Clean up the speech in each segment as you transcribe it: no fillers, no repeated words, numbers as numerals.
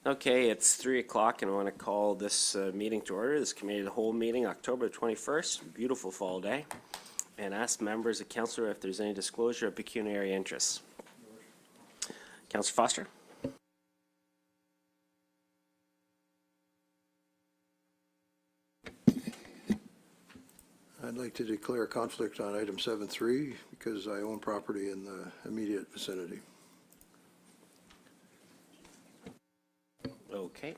Okay, it's 3 o'clock and I want to call this meeting to order. This committee of the whole meeting, October 21st, beautiful fall day, and ask members of council if there's any disclosure of pecuniary interests. Councillor Foster. I'd like to declare a conflict on item 7.3 because I own property in the immediate vicinity. Okay.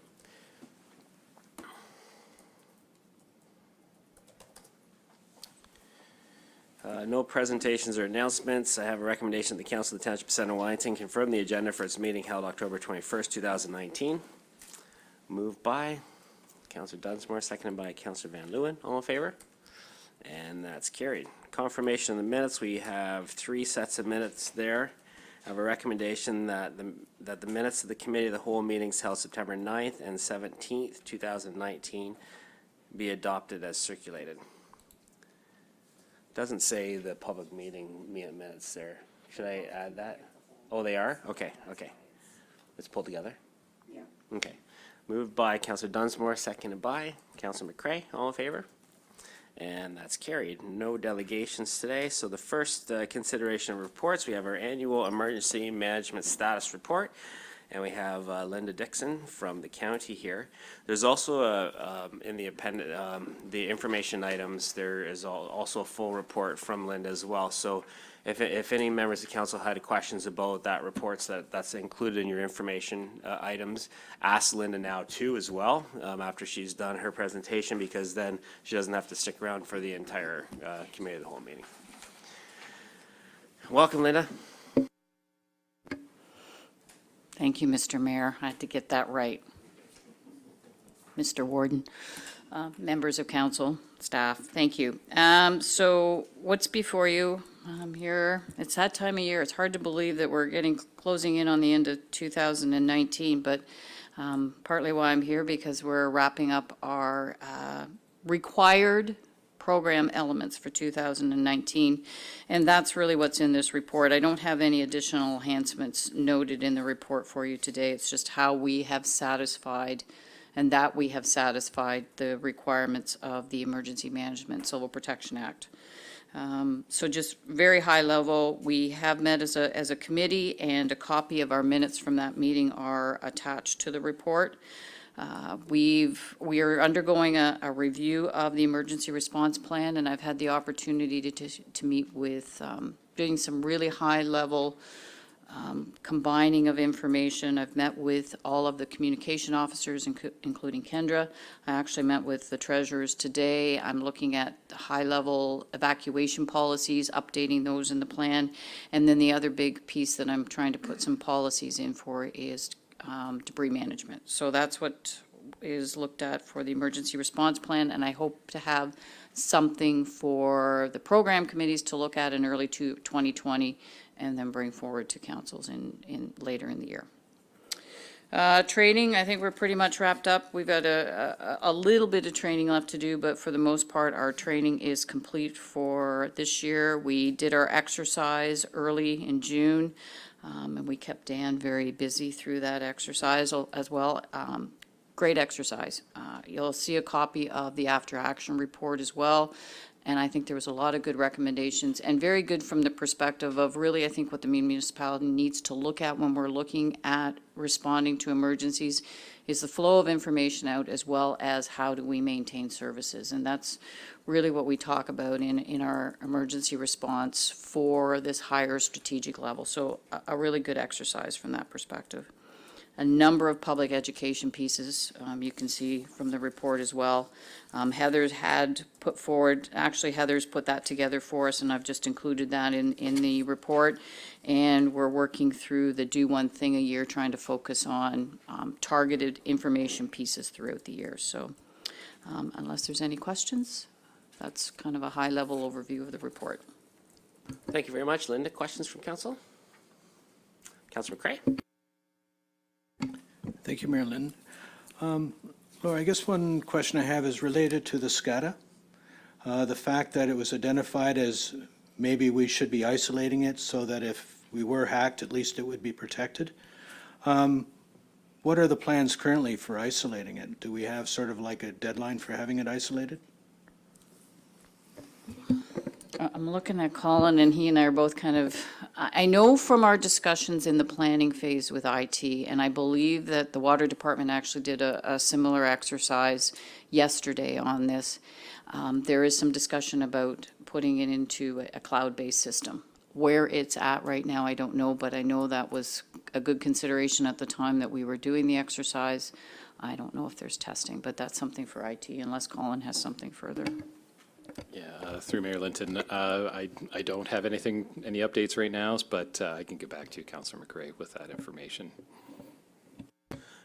No presentations or announcements. I have a recommendation that the Council of the Township of Centre Wellington confirm the agenda for its meeting held October 21st, 2019. Moved by Councillor Dunsmore, seconded by Councillor Van Leeuwen. All in favor? And that's carried. Confirmation of the minutes. We have 3 sets of minutes there. I have a recommendation that the minutes of the Committee of the Whole meetings held September 9th and 17th, 2019 be adopted as circulated. Doesn't say the public meeting minutes there. Should I add that? Oh, they are? Okay, okay. Let's pull together. Yeah. Okay. Moved by Councillor Dunsmore, seconded by Councillor McCrae. All in favor? And that's carried. No delegations today. So the first consideration of reports, we have our annual emergency management status report, and we have Linda Dickson from the county here. There's also in the appendix, the information items, there is also a full report from Linda as well. So if any members of council had questions about that reports, that's included in your information items, ask Linda now too as well after she's done her presentation, because then she doesn't have to stick around for the entire committee of the whole meeting. Welcome, Linda. Thank you, Mr. Mayor. I had to get that right. Mr. Warden, members of council, staff, thank you. So what's before you? Here, it's that time of year. It's hard to believe that we're closing in on the end of 2019, but partly why I'm here, because we're wrapping up our required program elements for 2019, and that's really what's in this report. I don't have any additional enhancements noted in the report for you today. It's just how we have satisfied, and that we have satisfied the requirements of the Emergency Management Civil Protection Act. So just very high level, we have met as a committee, and a copy of our minutes from that meeting are attached to the report. We are undergoing a review of the emergency response plan, and I've had the opportunity to meet with doing some really high level combining of information. I've met with all of the communication officers, including Kendra. I actually met with the treasurers today. I'm looking at high level evacuation policies, updating those in the plan. And then the other big piece that I'm trying to put some policies in for is debris management. So that's what is looked at for the emergency response plan, and I hope to have something for the program committees to look at in early 2020, and then bring forward to councils in later in the year. Training, I think we're pretty much wrapped up. We've got a little bit of training left to do, but for the most part, our training is complete for this year. We did our exercise early in June. And we kept Dan very busy through that exercise as well. Great exercise. You'll see a copy of the after action report as well. And I think there was a lot of good recommendations, and very good from the perspective of really, I think, what the municipality needs to look at when we're looking at responding to emergencies is the flow of information out, as well as how do we maintain services. And that's really what we talk about in our emergency response for this higher strategic level. So a really good exercise from that perspective. A number of public education pieces you can see from the report as well. Heather's had put forward, actually Heather's put that together for us, and I've just included that in the report. And we're working through the do one thing a year, trying to focus on targeted information pieces throughout the year. So unless there's any questions, that's kind of a high level overview of the report. Thank you very much, Linda. Questions from council? Councillor McCrae? Thank you, Mayor Lynn. Laura, I guess one question I have is related to the SCADA. The fact that it was identified as maybe we should be isolating it so that if we were hacked, at least it would be protected. what are the plans currently for isolating it? Do we have sort of like a deadline for having it isolated? I'm looking at Colin, and he and I are both kind of, I know from our discussions in the planning phase with IT, and I believe that the water department actually did a similar exercise yesterday on this. There is some discussion about putting it into a cloud-based system. Where it's at right now, I don't know, but I know that was a good consideration at the time that we were doing the exercise. I don't know if there's testing, but that's something for IT, unless Colin has something further. Yeah, through Mayor Linton, I don't have any updates right now, but I can get back to you, Councillor McRae, with that information.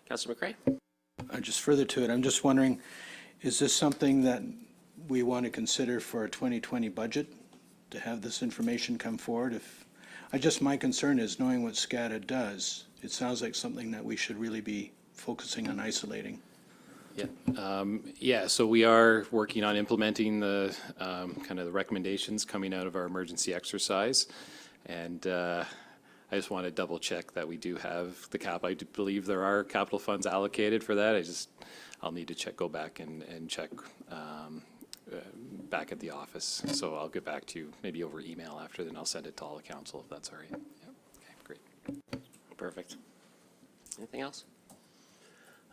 Councillor McRae? Just further to it, I'm just wondering, is this something that we want to consider for a 2020 budget, to have this information come forward? My concern is knowing what SCADA does, it sounds like something that we should really be focusing on isolating. Yeah, so we are working on implementing the kind of the recommendations coming out of our emergency exercise. And I just want to double check that we do have the cap. I do believe there are capital funds allocated for that. I'll need to go back and check back at the office. So I'll get back to you maybe over email after, then I'll send it to all the council if that's all right. Yeah. Okay, great. Perfect. Anything else?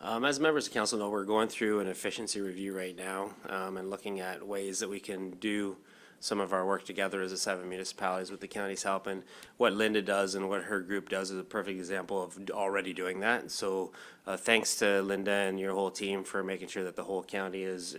As members of council know, we're going through an efficiency review right now and looking at ways that we can do some of our work together as the 7 municipalities with the county's help. And what Linda does and what her group does is a perfect example of already doing that. So thanks to Linda and your whole team for making sure that the whole county is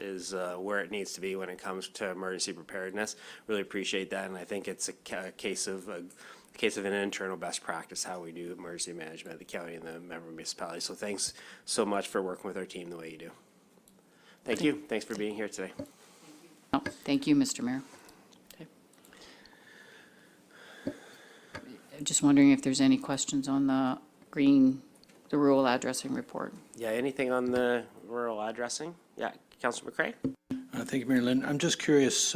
where it needs to be when it comes to emergency preparedness. Really appreciate that, and I think it's a case of an internal best practice how we do emergency management at the county and the member municipalities. So thanks so much for working with our team the way you do. Thank you. Thanks for being here today. Oh, thank you, Mr. Mayor. Okay. Just wondering if there's any questions on the rural addressing report. Yeah, anything on the rural addressing? Yeah, Councillor McRae? Thank you, Mary Lynn. I'm just curious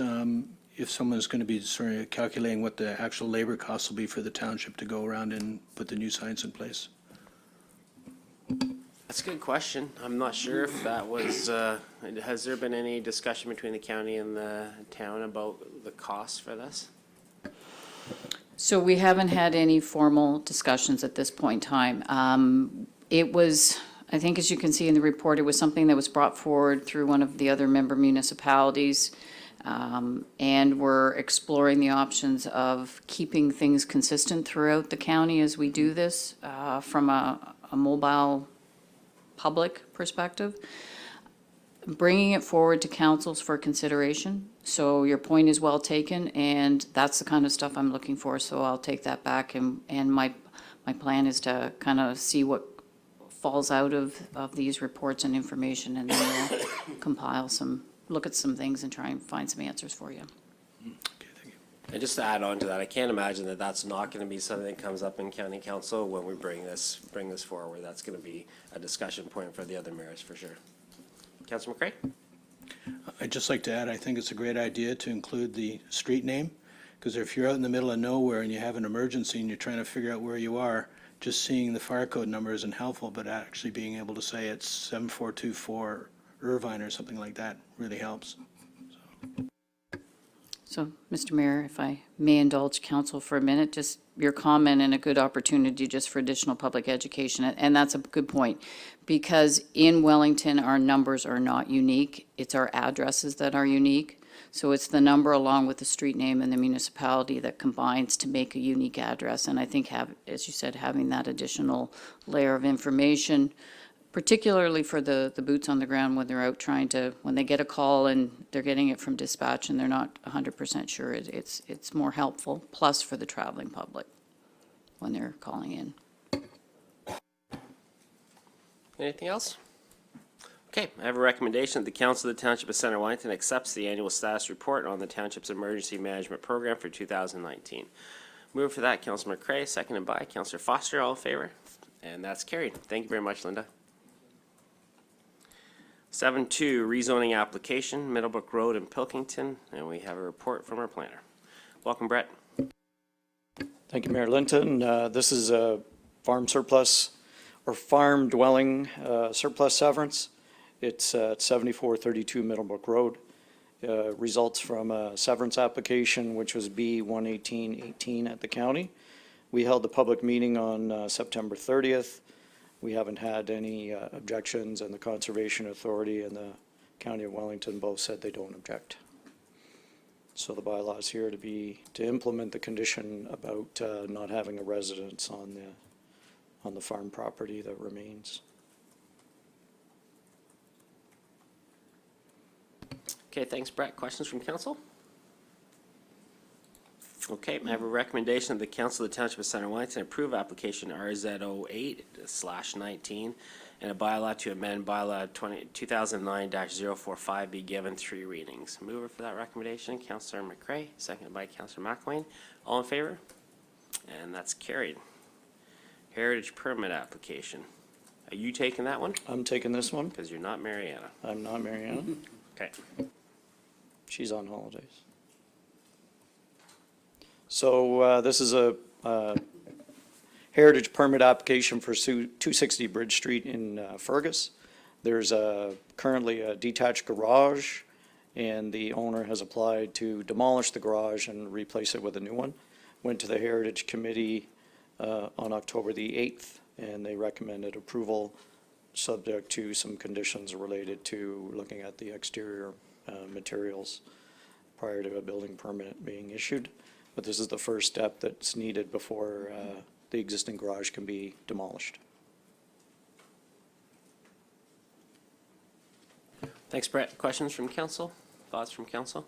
if someone's going to be sort of calculating what the actual labor costs will be for the township to go around and put the new signs in place. That's a good question. I'm not sure if that was, has there been any discussion between the county and the town about the cost for this? So we haven't had any formal discussions at this point in time. It was, I think as you can see in the report, it was something that was brought forward through one of the other member municipalities. And we're exploring the options of keeping things consistent throughout the county as we do this from a mobile public perspective. Bringing it forward to councils for consideration. So your point is well taken, and that's the kind of stuff I'm looking for. So I'll take that back, and my plan is to kind of see what falls out of these reports and information, and then we'll compile look at some things and try and find some answers for you. Okay, thank you. And just to add on to that, I can't imagine that that's not going to be something that comes up in county council when we bring this forward. That's going to be a discussion point for the other mayors for sure. Councillor McRae? I'd just like to add, I think it's a great idea to include the street name, because if you're out in the middle of nowhere and you have an emergency and you're trying to figure out where you are, just seeing the fire code number isn't helpful, but actually being able to say it's 7424 Irvine or something like that really helps. So, Mr. Mayor, if I may indulge council for a minute, just your comment and a good opportunity just for additional public education. And that's a good point, because in Wellington, our numbers are not unique. It's our addresses that are unique. So it's the number along with the street name and the municipality that combines to make a unique address. And I think, as you said, having that additional layer of information, particularly for the boots on the ground when they're out when they get a call and they're getting it from dispatch and they're not 100% sure, it's more helpful, plus for the traveling public when they're calling in. Anything else? Okay, I have a recommendation that the Council of the Township of Center Wellington accepts the annual status report on the Township's Emergency Management Program for 2019. Move for that, Councilor McRae, seconded by Councilor Foster. All in favor? And that's carried. Thank you very much, Linda. 7.2, rezoning application, Middlebrook Road in Pilkington, and we have a report from our planner. Welcome, Brett. Thank you, Mayor Linton. This is a farm surplus or farm dwelling surplus severance. It's at 7432 Middlebrook Road. Results from a severance application, which was B-11818 at the county. We held the public meeting on September 30th. We haven't had any objections, and the Conservation Authority and the County of Wellington both said they don't object. So the bylaw is here to implement the condition about not having a residence on the farm property that remains. Okay, thanks, Brett. Questions from council? Okay, I have a recommendation of the Council of the Township of Center Wellington approve application RZ08/19 and a bylaw to amend bylaw 2009-045 be given 3 readings. Mover for that recommendation, Councillor McCray, seconded by Councillor McElwain. All in favor? And that's carried. Heritage permit application. Are you taking that one? I'm taking this one. Because you're not Mariana. I'm not Mariana. Okay. She's on holidays. So this is a heritage permit application for 260 Bridge Street in Fergus. There's currently a detached garage, and the owner has applied to demolish the garage and replace it with a new one. Went to the Heritage Committee on October the 8th, and they recommended approval subject to some conditions related to looking at the exterior materials prior to a building permit being issued. But this is the first step that's needed before the existing garage can be demolished. Thanks, Brett. Questions from council? Thoughts from council?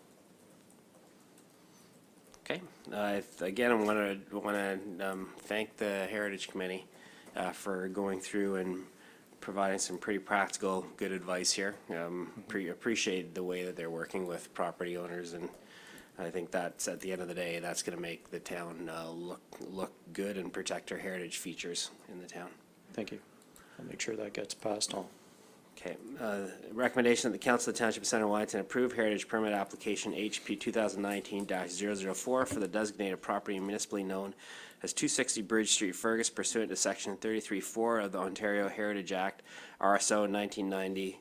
Okay. Again, I want to thank the Heritage Committee for going through and providing some pretty practical, good advice here. Appreciate the way that they're working with property owners, and I think that's, at the end of the day, that's going to make the town look good and protect our heritage features in the town. Thank you. I'll make sure that gets passed on. Okay, recommendation that the Council of the Township of Center Wellington approve heritage permit application HP 2019-004 for the designated property municipally known as 260 Bridge Street, Fergus, pursuant to Section 33(4) of the Ontario Heritage Act, RSO 1990,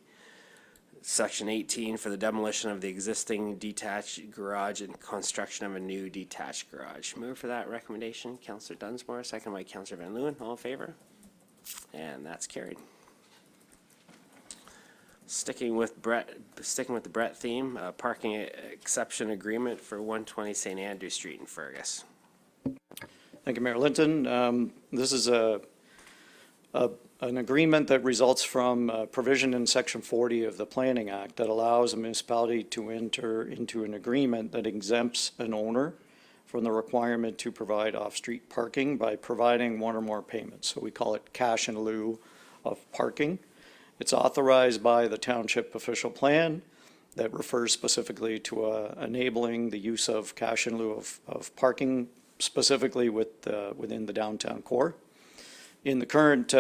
Section 18, for the demolition of the existing detached garage and construction of a new detached garage. Move for that recommendation, Councillor Dunsmore, second by Councillor Van Leeuwen. All in favor? And that's carried. Sticking with the Brett theme, parking exception agreement for 120 St. Andrew Street in Fergus. Thank you, Mayor Linton. This is an agreement that results from a provision in Section 40 of the Planning Act that allows a municipality to enter into an agreement that exempts an owner from the requirement to provide off-street parking by providing one or more payments. So we call it cash in lieu of parking. It's authorized by the township official plan that refers specifically to enabling the use of cash in lieu of parking, specifically within the downtown core. In the current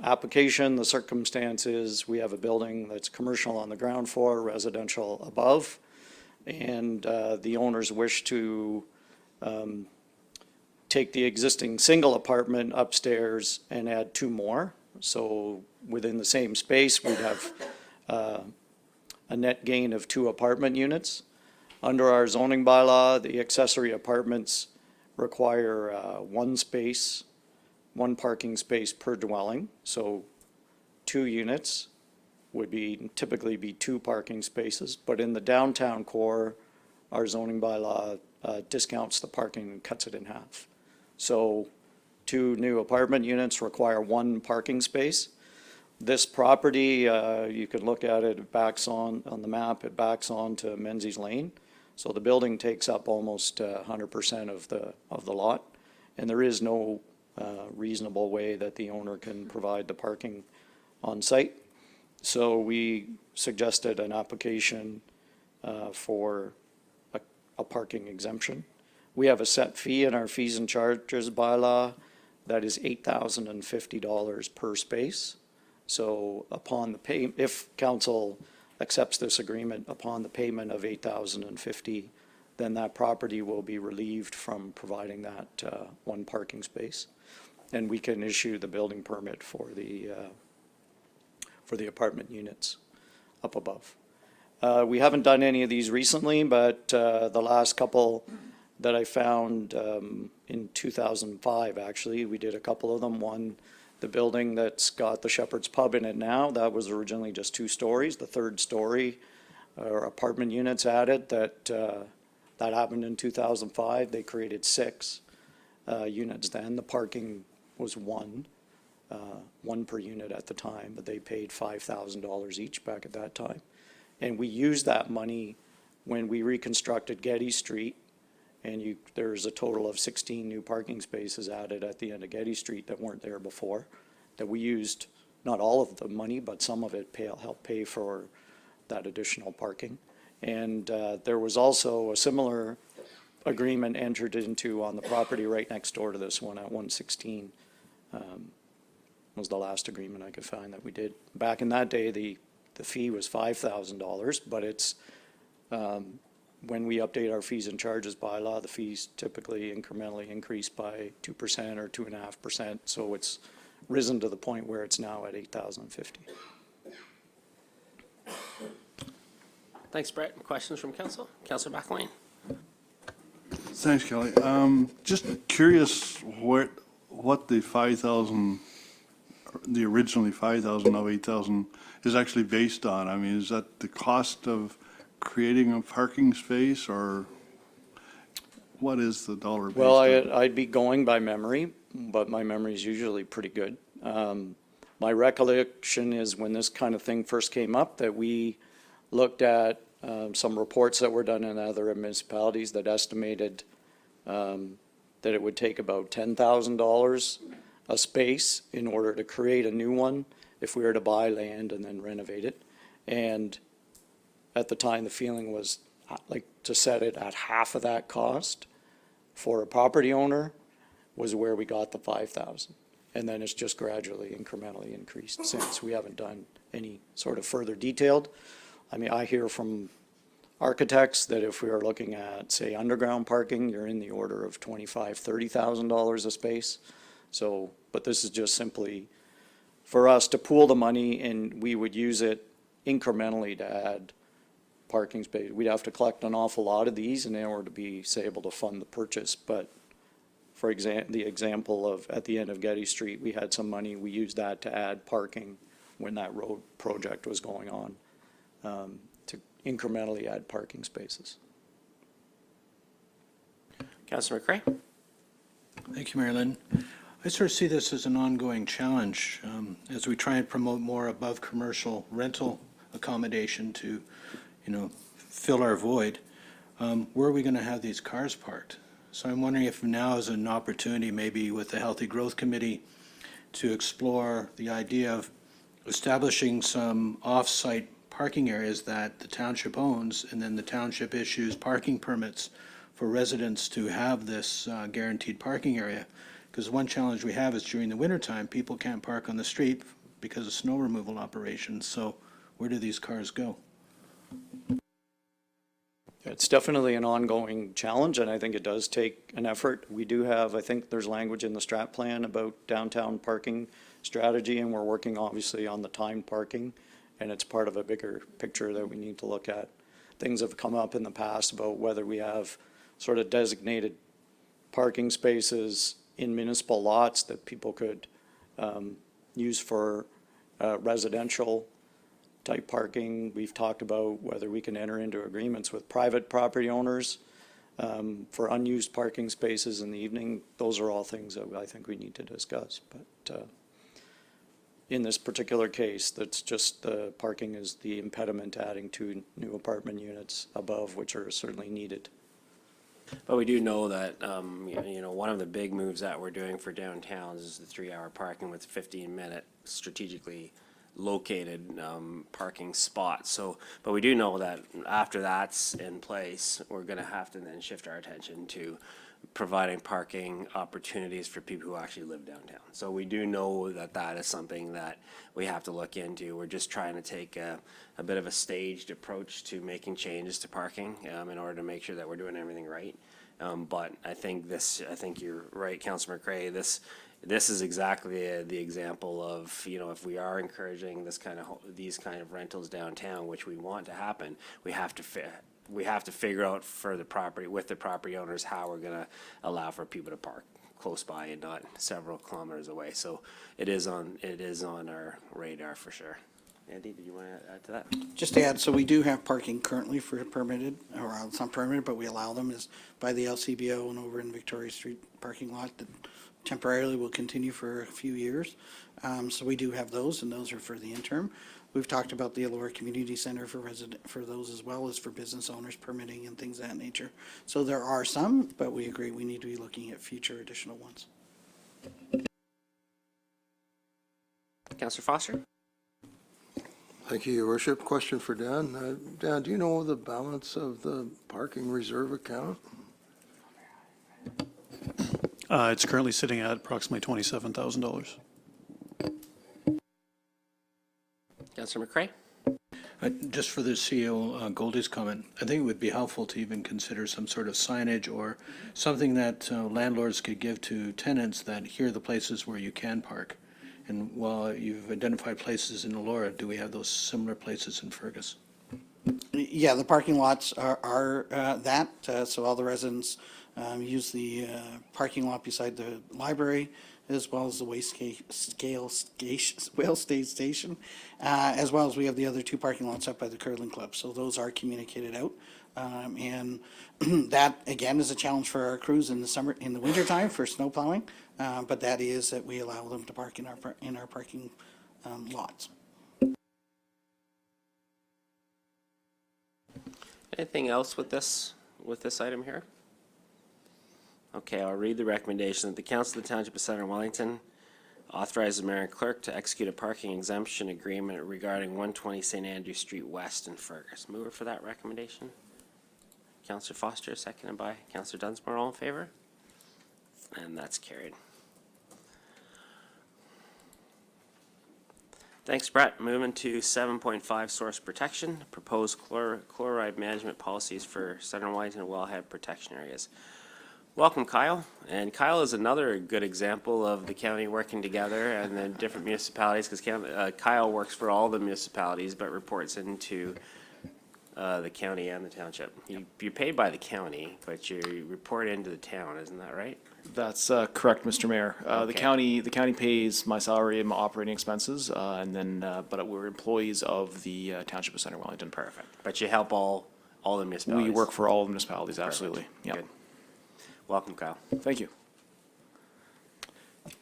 application, the circumstance is we have a building that's commercial on the ground floor, residential above, and the owners wish to take the existing single apartment upstairs and add 2 more. So within the same space, we'd have a net gain of 2 apartment units. Under our zoning bylaw, the accessory apartments require 1 parking space per dwelling. So 2 units would typically be 2 parking spaces. But in the downtown core, our zoning bylaw discounts the parking and cuts it in half. So 2 new apartment units require 1 parking space. This property, you can look at it, it backs on the map, it backs on to Menzies Lane. So the building takes up almost 100% of the lot, and there is no reasonable way that the owner can provide the parking on site. So we suggested an application for a parking exemption. We have a set fee in our fees and charges bylaw that is $8,050 per space. So upon the if council accepts this agreement, upon the payment of $8,050, then that property will be relieved from providing that 1 parking space. and we can issue the building permit for the apartment units up above. We haven't done any of these recently, but the last couple that I found in 2005, actually, we did a couple of them. One, the building that's got the Shepherd's Pub in it now, that was originally just 2 stories. The third story or apartment units added, that happened in 2005. They created 6 units then. The parking was one per unit at the time, but they paid $5,000 each back at that time. And we used that money when we reconstructed Getty Street, and there's a total of 16 new parking spaces added at the end of Getty Street that weren't there before, that we used, not all of the money, but some of it helped pay for that additional parking. And there was also a similar agreement entered into on the property right next door to this one at 116. Was the last agreement I could find that we did. Back in that day, the fee was $5,000, but it's, when we update our fees and charges bylaw, the fees typically incrementally increase by 2% or 2.5%. So it's risen to the point where it's now at $8,050. Thanks, Brett. Questions from council? Councilor McElwain. Thanks, Kelly. Just curious what the 5,000, the originally 5,000, now 8,000 is actually based on. I mean, is that the cost of creating a parking space, or what is the dollar based Well, on? I'd be going by memory, but my memory is usually pretty good. My recollection is when this kind of thing first came up, that we looked at some reports that were done in other municipalities that estimated that it would take about $10,000 a space in order to create a new one if we were to buy land and then renovate it. And at the time, the feeling was like to set it at half of that cost for a property owner was where we got the 5,000. And then it's just gradually, incrementally increased since. We haven't done any sort of further detailed. I mean, I hear from architects that if we are looking at, say, underground parking, you're in the order of $25,000, $30,000 a space. So, but this is just simply for us to pool the money, and we would use it incrementally to add parking space. We'd have to collect an awful lot of these in order to be, say, able to fund the purchase. But for the example of at the end of Getty Street, we had some money. We used that to add parking when that road project was going on, to incrementally add parking spaces. Councilor McCray. Thank you, Mary Lynn. I sort of see this as an ongoing challenge as we try and promote more above commercial rental accommodation to, fill our void. Where are we going to have these cars parked? So I'm wondering if now is an opportunity, maybe with the Healthy Growth Committee, to explore the idea of establishing some off-site parking areas that the township owns, and then the township issues parking permits for residents to have this guaranteed parking area. Because one challenge we have is during the wintertime, people can't park on the street because of snow removal operations. So where do these cars go? It's definitely an ongoing challenge, and I think it does take an effort. We do have, I think there's language in the strat plan about downtown parking strategy, and we're working obviously on the timed parking, and it's part of a bigger picture that we need to look at. Things have come up in the past about whether we have sort of designated parking spaces in municipal lots that people could use for residential type parking. We've talked about whether we can enter into agreements with private property owners for unused parking spaces in the evening. Those are all things that I think we need to discuss. But in this particular case, that's just the parking is the impediment to adding 2 new apartment units above, which are certainly needed. But we do know that, one of the big moves that we're doing for downtowns is the 3-hour parking with 15-minute strategically located parking spots. So, but we do know that after that's in place, we're going to have to then shift our attention to providing parking opportunities for people who actually live downtown. So we do know that that is something that we have to look into. We're just trying to take a bit of a staged approach to making changes to parking in order to make sure that we're doing everything right. But I think you're right, Councilor McCray, this this is exactly the example of, you know, if we are encouraging these kind of rentals downtown, which we want to happen, we have to figure out for the property, with the property owners, how we're gonna allow for people to park close by and not several kilometers away. So it is on our radar for sure. Andy, did you want to add to that? Just to add, so we do have parking currently for permitted, or it's not permitted, but we allow them is by the LCBO and over in Victoria Street parking lot that temporarily will continue for a few years. So we do have those, and those are for the interim. We've talked about the Elora Community Center for those as well as for business owners permitting and things of that nature. So there are some, but we agree we need to be looking at future additional ones. Councillor Foster? Thank you, Your Worship. Question for Dan. Dan, do you know the balance of the parking reserve account? It's currently sitting at approximately $27,000. Councillor McCray? Just for the CEO Goldie's comment, I think it would be helpful to even consider some sort of signage or something that landlords could give to tenants that here are the places where you can park. And while you've identified places in Elora, do we have those similar places in Fergus? Yeah, the parking lots are that, so all the residents use the parking lot beside the library, as well as the Wellstage Station, as well as we have the other two parking lots up by the curling club. So those are communicated out. And that, again, is a challenge for our crews in the wintertime for snow plowing. But that is that we allow them to park in our parking lots. Anything else with this item here? Okay, I'll read the recommendation that the Council of the Township of Southern Wellington authorize the mayor and clerk to execute a parking exemption agreement regarding 120 St. Andrew Street West in Fergus. Mover for that recommendation? Councillor Foster, seconded by Councillor Dunsmore. All in favor? And that's carried. Thanks, Brett. Moving to 7.5 source protection, proposed chloride management policies for Southern Wellington and Wellhead protection areas. Welcome, Kyle. And Kyle is another good example of the county working together and then different municipalities, because Kyle works for all the municipalities but reports into the county and the township. You're paid by the county, but you report into the town, isn't that right? That's correct, Mr. Mayor. The county pays my salary and my operating expenses, and then but we're employees of the Township of Center Wellington. Perfect. But you help all the municipalities? We work for all the municipalities, absolutely. Yeah. Good. Welcome, Kyle. Thank you.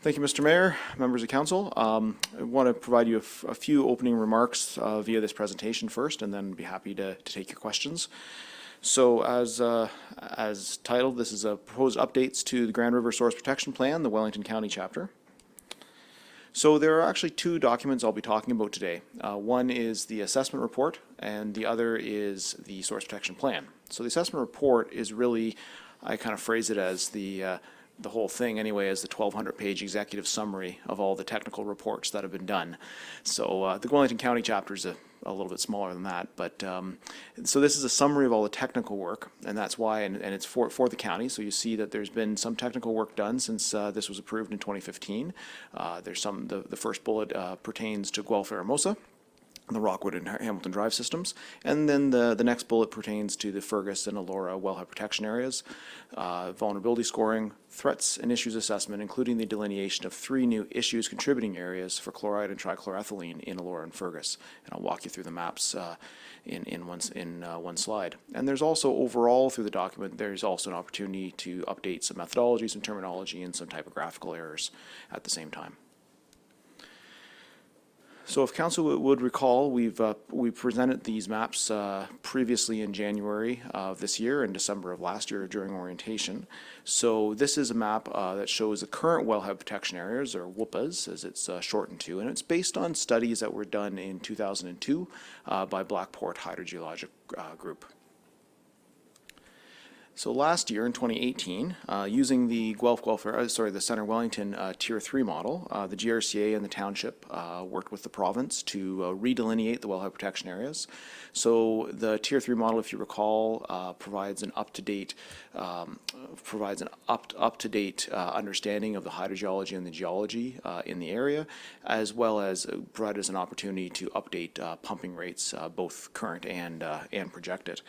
Thank you, Mr. Mayor, members of council. I want to provide you a few opening remarks via this presentation first, and then be happy to take your questions. So as titled, this is a proposed updates to the Grand River Source Protection Plan, the Wellington County chapter. So there are actually two documents I'll be talking about today. One is the assessment report, and the other is the source protection plan. So the assessment report is really, I kind of phrase it as the whole thing anyway, as the 1,200-page executive summary of all the technical reports that have been done. So the Wellington County chapter is a little bit smaller than that, but so this is a summary of all the technical work, and that's why, and it's for the county. So you see that there's been some technical work done since this was approved in 2015. There's the first bullet pertains to Guelph Aramosa, the Rockwood and Hamilton Drive systems, and then the next bullet pertains to the Fergus and Elora wellhead protection areas, vulnerability scoring, threats and issues assessment, including the delineation of 3 new issues contributing areas for chloride and trichloroethylene in Elora and Fergus. And I'll walk you through the maps in one slide. And there's also overall through the document, there's also an opportunity to update some methodology, some terminology, and some typographical errors at the same time. So if council would recall, we presented these maps previously in January of this year and December of last year during orientation. So this is a map that shows the current wellhead protection areas, or WUPAs as it's shortened to, and it's based on studies that were done in 2002 by Blackport Hydrogeologic Group. So last year in 2018, using the the Center Wellington Tier 3 model, the GRCA and the township worked with the province to redelineate the wellhead protection areas. So the Tier 3 model, if you recall, provides an up-to-date understanding of the hydrogeology and the geology in the area, as well as provide us an opportunity to update pumping rates, both current and projected.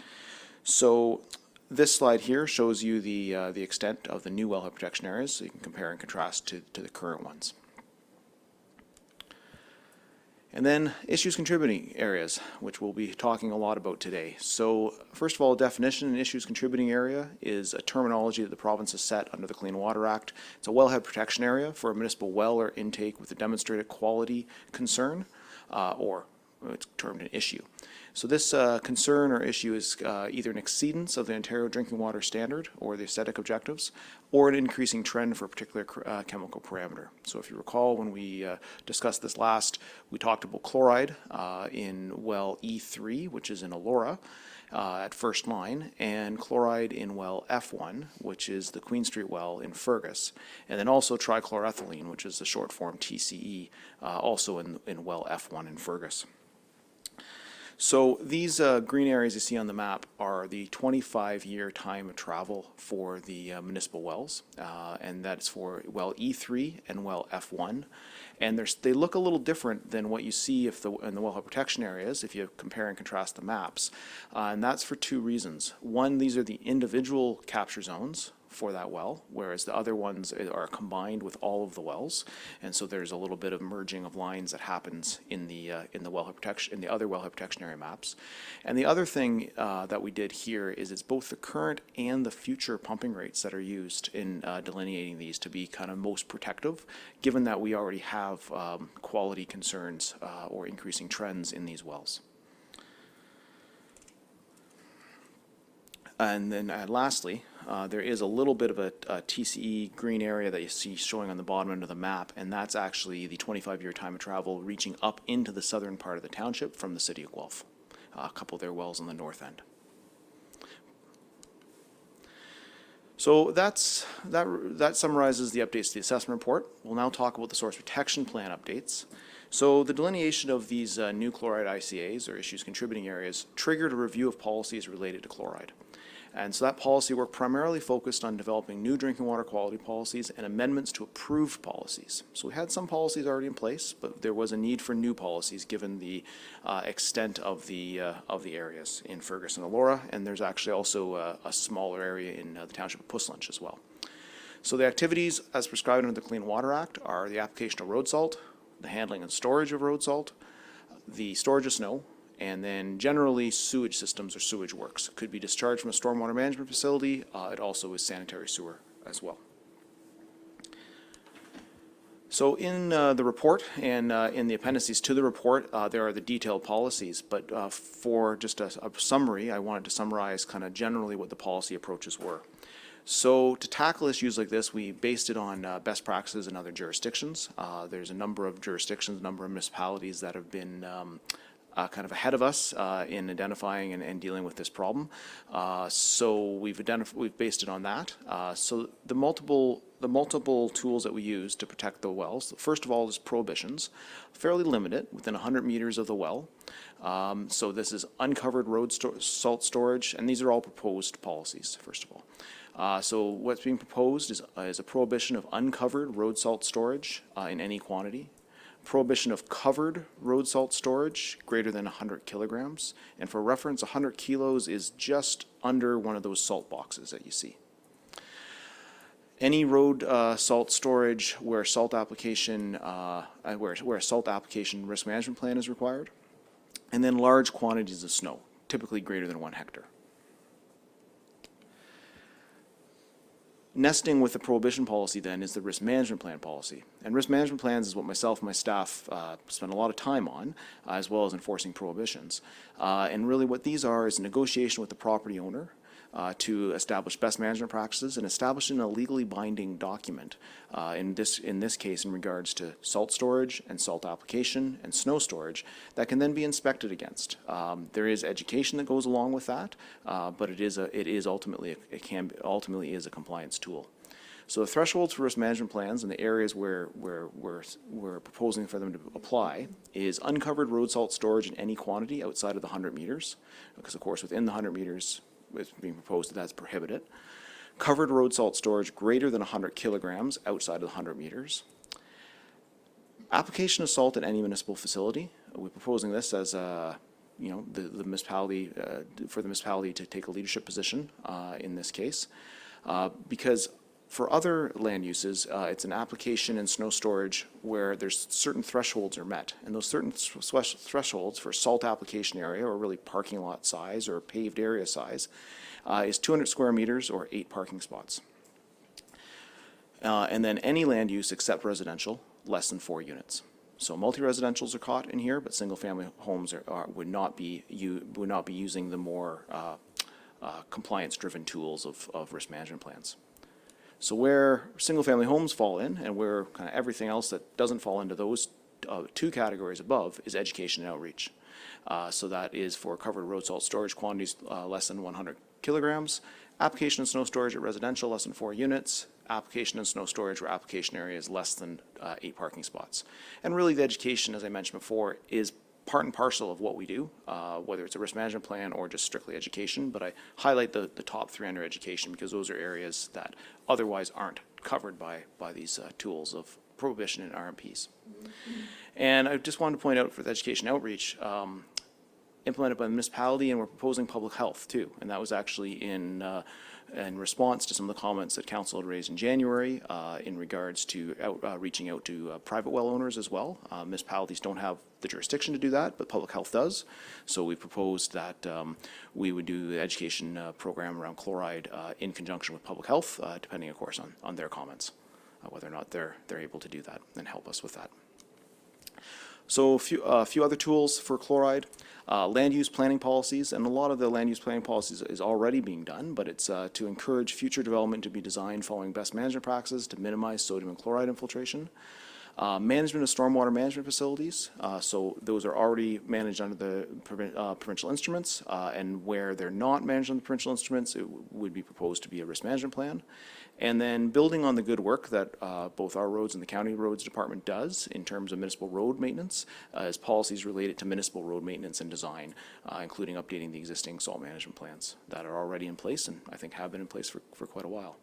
So this slide here shows you the extent of the new wellhead protection areas, so you can compare and contrast to the current ones. And then issues contributing areas, which we'll be talking a lot about today. So first of all, definition an issues contributing area is a terminology that the province has set under the Clean Water Act. It's a wellhead protection area for a municipal well or intake with a demonstrated quality concern, or it's termed an issue. So this concern or issue is either an exceedance of the Ontario Drinking Water Standard or the aesthetic objectives, or an increasing trend for a particular chemical parameter. So if you recall, when we discussed this last, we talked about chloride in well E3, which is in Elora, at first line, and chloride in well F1, which is the Queen Street well in Fergus, and then also trichloroethylene, which is the short form TCE, also in well F1 in Fergus. So these green areas you see on the map are the 25-year time of travel for the municipal wells, and that's for well E3 and well F1. And they look a little different than what you see in the wellhead protection areas if you compare and contrast the maps. And that's for two reasons. One, these are the individual capture zones for that well, whereas the other ones are combined with all of the wells, and so there's a little bit of merging of lines that happens in the wellhead protection, in the other wellhead protection area maps. And the other thing that we did here is it's both the current and the future pumping rates that are used in delineating these to be kind of most protective, given that we already have quality concerns or increasing trends in these wells. And then lastly, there is a little bit of a TCE green area that you see showing on the bottom end of the map, and that's actually the 25-year time of travel reaching up into the southern part of the township from the city of Guelph. A couple of their wells on the north end. So that summarizes the updates to the assessment report. We'll now talk about the source protection plan updates. So the delineation of these new chloride ICAs, or issues contributing areas, triggered a review of policies related to chloride. And so that policy work primarily focused on developing new drinking water quality policies and amendments to approved policies. So we had some policies already in place, but there was a need for new policies given the extent of the areas in Fergus and Elora, and there's actually also a smaller area in the township of Puslinch as well. So the activities as prescribed under the Clean Water Act are the application of road salt, the handling and storage of road salt, the storage of snow, and then generally sewage systems or sewage works. It could be discharged from a stormwater management facility. It also is sanitary sewer as well. So in the report and in the appendices to the report, there are the detailed policies, but for just a summary, I wanted to summarize kind of generally what the policy approaches were. So to tackle issues like this, we based it on best practices in other jurisdictions. There's a number of jurisdictions, a number of municipalities that have been kind of ahead of us in identifying and dealing with this problem. So we've based it on that. So the multiple tools that we use to protect the wells, first of all, is prohibitions, fairly limited, within 100 meters of the well. So this is uncovered road salt storage, and these are all proposed policies, first of all. So what's being proposed is a prohibition of uncovered road salt storage in any quantity. Prohibition of covered road salt storage greater than 100 kilograms. And for reference, 100 kilos is just under one of those salt boxes that you see. Any road salt storage where salt application, where a salt application risk management plan is required. And then large quantities of snow, typically greater than 1 hectare. Nesting with the prohibition policy then is the risk management plan policy. And risk management plans is what myself and my staff spend a lot of time on, as well as enforcing prohibitions. And really what these are is a negotiation with the property owner to establish best management practices and establishing a legally binding document, in this case in regards to salt storage and salt application and snow storage that can then be inspected against. There is education that goes along with that, but it is ultimately a compliance tool. So the thresholds for risk management plans and the areas where we're proposing for them to apply is uncovered road salt storage in any quantity outside of the 100 meters, because of course within the 100 meters it's being proposed that that's prohibited. Covered road salt storage greater than 100 kilograms outside of the 100 meters. Application of salt at any municipal facility. We're proposing this as the municipality, for the municipality to take a leadership position in this case, because for other land uses, it's an application in snow storage where there's certain thresholds are met. And those certain thresholds for salt application area, or really parking lot size or paved area size, is 200 square meters or 8 parking spots. And then any land use except residential, less than 4 units. So multi-residentials are caught in here, but single-family homes would not be using the more compliance-driven tools of risk management plans. So where single-family homes fall in, and where kind of everything else that doesn't fall into those 2 categories above, is education and outreach. So that is for covered road salt storage quantities less than 100 kilograms, application and snow storage at residential less than 4 units, application and snow storage where application area is less than 8 parking spots. And really the education, as I mentioned before, is part and parcel of what we do, whether it's a risk management plan or just strictly education, but I highlight the top 3 under education because those are areas that otherwise aren't covered by these tools of prohibition and RMPs. And I just wanted to point out for the education outreach, implemented by the municipality, and we're proposing public health too, and that was actually in response to some of the comments that council had raised in January in regards to reaching out to private well owners as well. Municipalities don't have the jurisdiction to do that, but public health does. So we proposed that we would do the education program around chloride in conjunction with public health, depending of course on their comments, whether or not they're able to do that and help us with that. So a few other tools for chloride. Land use planning policies, and a lot of the land use planning policies is already being done, but it's to encourage future development to be designed following best management practices to minimize sodium and chloride infiltration. Management of stormwater management facilities, so those are already managed under the provincial instruments, and where they're not managed under the provincial instruments, it would be proposed to be a risk management plan. And then building on the good work that both our roads and the county roads department does in terms of municipal road maintenance, as policies related to municipal road maintenance and design, including updating the existing salt management plans that are already in place and I think have been in place for quite a while.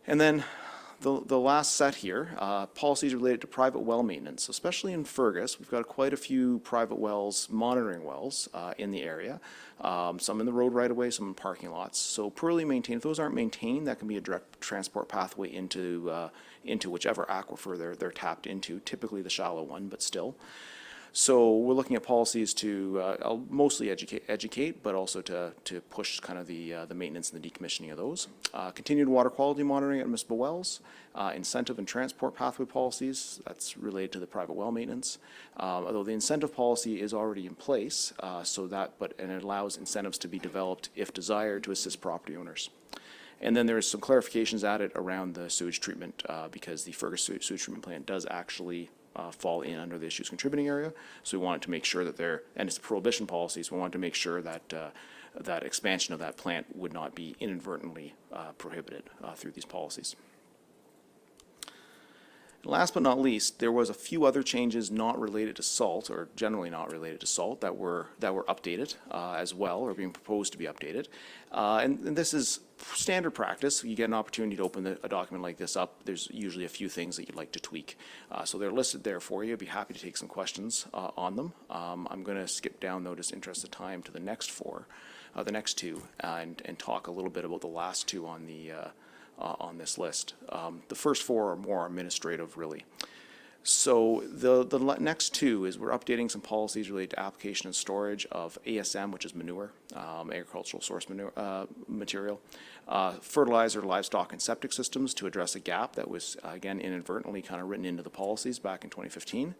And then the last set here, policies related to private well maintenance, especially in Fergus. We've got quite a few private wells, monitoring wells in the area, some in the road right away, some in parking lots. So poorly maintained, if those aren't maintained, that can be a direct transport pathway into whichever aquifer they're tapped into, typically the shallow one, but still. So we're looking at policies to mostly educate, but also to push kind of the maintenance and the decommissioning of those. Continued water quality monitoring at municipal wells, incentive and transport pathway policies, that's related to the private well maintenance. Although the incentive policy is already in place, and it allows incentives to be developed if desired to assist property owners. And then there's some clarifications added around the sewage treatment because the Fergus sewage treatment plant does actually fall in under the issues contributing area. So we wanted to make sure that and it's prohibition policies, we wanted to make sure that that expansion of that plant would not be inadvertently prohibited through these policies. And last but not least, there was a few other changes not related to salt, or generally not related to salt, that were updated as well, or being proposed to be updated. And this is standard practice. You get an opportunity to open a document like this up. There's usually a few things that you'd like to tweak. So they're listed there for you. I'd be happy to take some questions on them. I'm going to skip down, though, just in interest of time, to the next two, and talk a little bit about the last two on on this list. The first four are more administrative, really. So the next two is we're updating some policies related to application and storage of ASM, which is manure, agricultural source manure, material, fertilizer, livestock, and septic systems to address a gap that was, again, inadvertently kind of written into the policies back in 2015.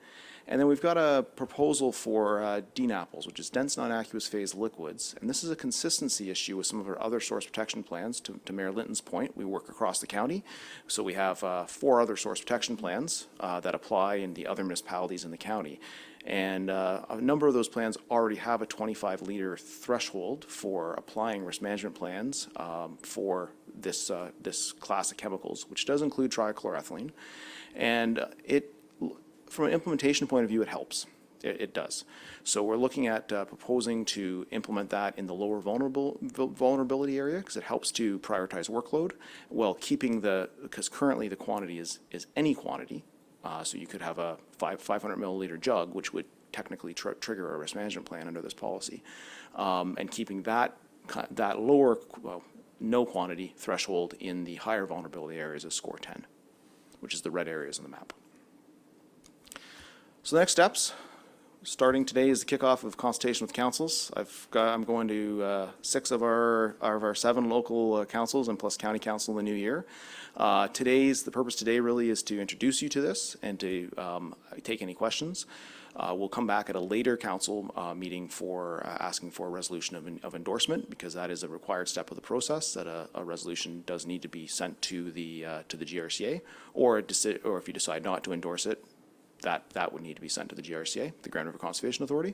And then we've got a proposal for DNAPLs, which is dense non-aqueous phase liquids. And this is a consistency issue with some of our other source protection plans. To Mayor Linton's point, we work across the county. So we have 4 other source protection plans that apply in the other municipalities in the county. And a number of those plans already have a 25-liter threshold for applying risk management plans for this class of chemicals, which does include trichloroethylene. And from an implementation point of view, it helps. It does. So we're looking at proposing to implement that in the lower vulnerability area because it helps to prioritize workload while keeping because currently the quantity is any quantity. So you could have a 500 milliliter jug, which would technically trigger a risk management plan under this policy. And keeping that lower, no quantity threshold in the higher vulnerability areas of score 10, which is the red areas on the map. So the next steps, starting today is the kickoff of consultation with councils. I'm going to 6 of our 7 local councils and plus county council in the new year. The purpose today really is to introduce you to this and to take any questions. We'll come back at a later council meeting for asking for a resolution of endorsement because that is a required step of the process that a resolution does need to be sent to the GRCA or if you decide not to endorse it, that would need to be sent to the GRCA, the Grand River Conservation Authority.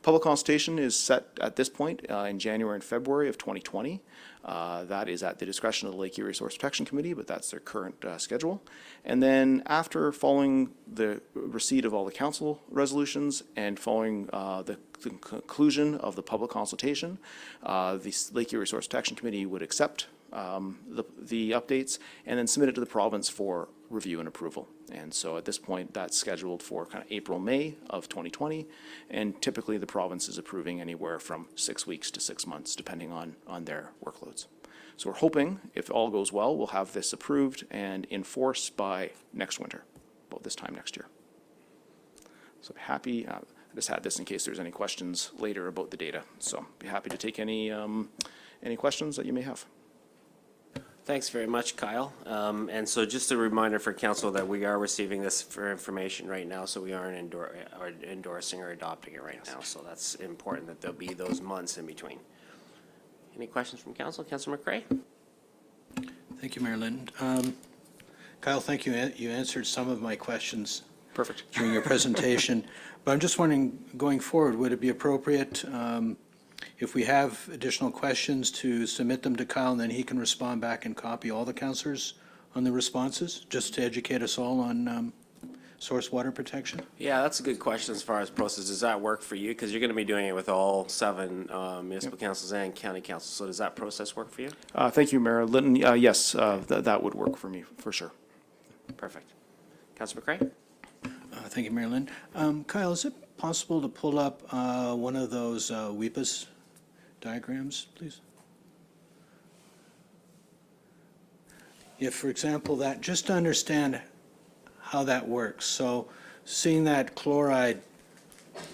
Public consultation is set at this point in January and February of 2020. That is at the discretion of the Lake Erie Resource Protection Committee, but that's their current schedule. And then following the receipt of all the council resolutions and following the conclusion of the public consultation, the Lake Erie Resource Protection Committee would accept the updates and then submit it to the province for review and approval. And so at this point, that's scheduled for kind of April, May of 2020. And typically the province is approving anywhere from 6 weeks to 6 months, depending on their workloads. So we're hoping, if all goes well, we'll have this approved and in force by next winter, about this time next year. So I'm happy, I just had this in case there's any questions later about the data. So be happy to take any questions that you may have. Thanks very much, Kyle. And so just a reminder for council that we are receiving this for information right now, so we aren't endorsing or adopting it right now. So that's important that there'll be those months in between. Any questions from council? Councilor McCray? Thank you, Mayor Linton. Kyle, thank you. You answered some of my questions. Perfect. During your presentation. But I'm just wondering, going forward, would it be appropriate if we have additional questions to submit them to Kyle and then he can respond back and copy all the councillors on the responses, just to educate us all on source water protection? Yeah, that's a good question as far as process. Does that work for you? Because you're going to be doing it with all 7 municipal councils and county councils. So does that process work for you? Thank you, Mayor Linton. Yes, that would work for me, for sure. Perfect. Councilor McCray? Thank you, Mayor Linton. Kyle, is it possible to pull up one of those WEPA's diagrams, please? If, for example, that, just to understand how that works. So seeing that chloride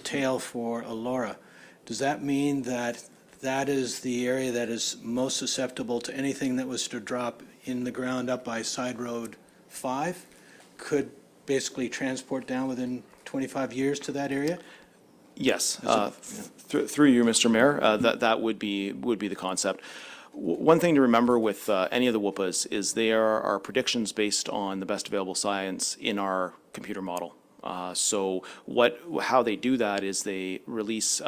tail for Elora, does that mean that that is the area that is most susceptible to anything that was to drop in the ground up by Side Road 5? Could basically transport down within 25 years to that area? Yes, through you, Mr. Mayor, that would be the concept. One thing to remember with any of the WUPAs is they are predictions based on the best available science in our computer model. So how they do that is they release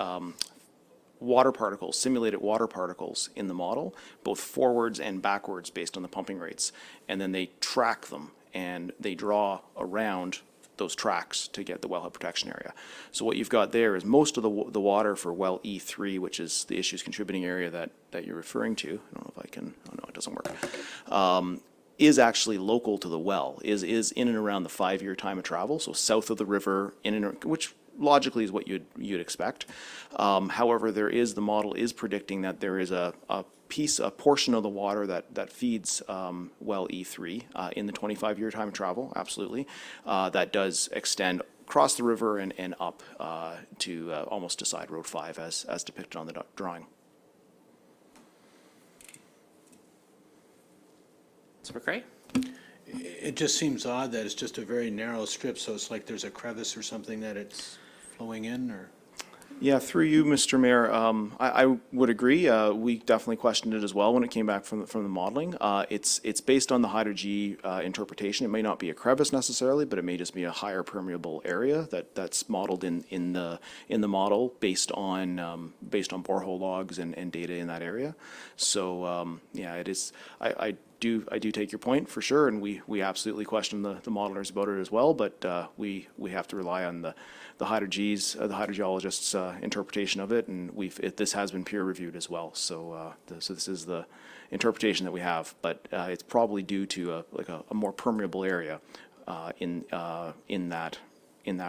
water particles, simulated water particles in the model, both forwards and backwards based on the pumping rates, and then they track them and they draw around those tracks to get the wellhead protection area. So what you've got there is most of the water for well E3, which is the issues contributing area that you're referring to. I don't know if I can, oh no, it doesn't work. Is actually local to the well, is in and around the 5-year time of travel, so south of the river, which logically is what you'd expect. However, the model is predicting that there is a portion of the water that feeds well E3 in the 25-year time of travel, absolutely, that does extend across the river and up to almost to Side Road 5 as depicted on the drawing. Councilor McCray? It just seems odd that it's just a very narrow strip, so it's like there's a crevice or something that it's flowing in, or? Yeah, through you, Mr. Mayor, I would agree. We definitely questioned it as well when it came back from the modeling. It's based on the hydro G interpretation. It may not be a crevice necessarily, but it may just be a higher permeable area that's modeled in the model based on borehole logs and data in that area. So yeah, it is. I do take your point for sure, and we absolutely question the modelers about it as well. But we have to rely on the hydrog's, the hydrogeologist's interpretation of it, and this has been peer reviewed as well. So so this is the interpretation that we have, but it's probably due to a more permeable area in that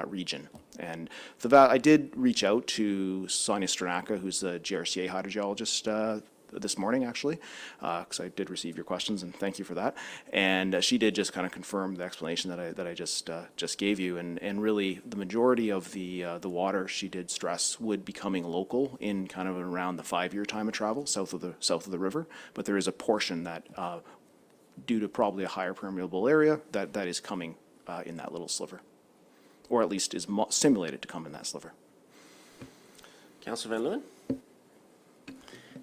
region. And I did reach out to Sonia Stranaka, who's the GRCA hydrogeologist, this morning, actually, because I did receive your questions, and thank you for that. And she did just kind of confirm the explanation that I just gave you. And really, the majority of the water, she did stress, would be coming local in kind of around the 5-year time of travel south of the river. But there is a portion that, due to probably a higher permeable area, that is coming in that little sliver, or at least is simulated to come in that sliver. Councillor Van Leeuwen?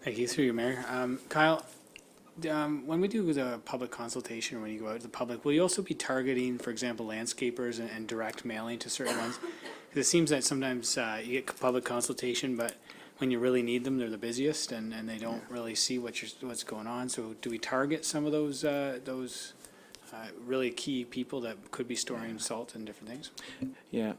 Thank you, through you, Mayor. Kyle, when we do the public consultation, or when you go out to the public, will you also be targeting, for example, landscapers and direct mailing to certain ones? Because it seems that sometimes you get public consultation, but when you really need them, they're the busiest, and they don't really see what's going on. So do we target some of those really key people that could be storing salt and different things? Yeah.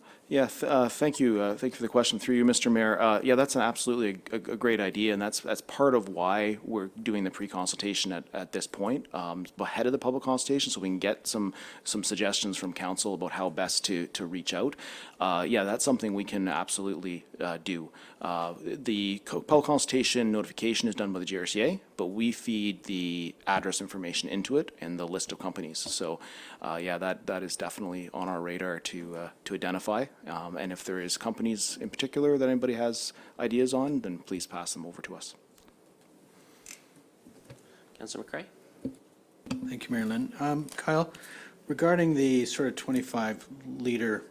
Thank you. Thank you for the question. Through you, Mr. Mayor. Yeah, that's absolutely a great idea, and that's part of why we're doing the pre-consultation at this point, ahead of the public consultation, so we can get some suggestions from council about how best to reach out. Yeah, that's something we can absolutely do. The public consultation notification is done by the GRCA, but we feed the address information into it and the list of companies. So, yeah, that is definitely on our radar to identify. And if there is companies in particular that anybody has ideas on, then please pass them over to us. Councillor McCray? Thank you, Mayor Lynn. Kyle, regarding the sort of 25-liter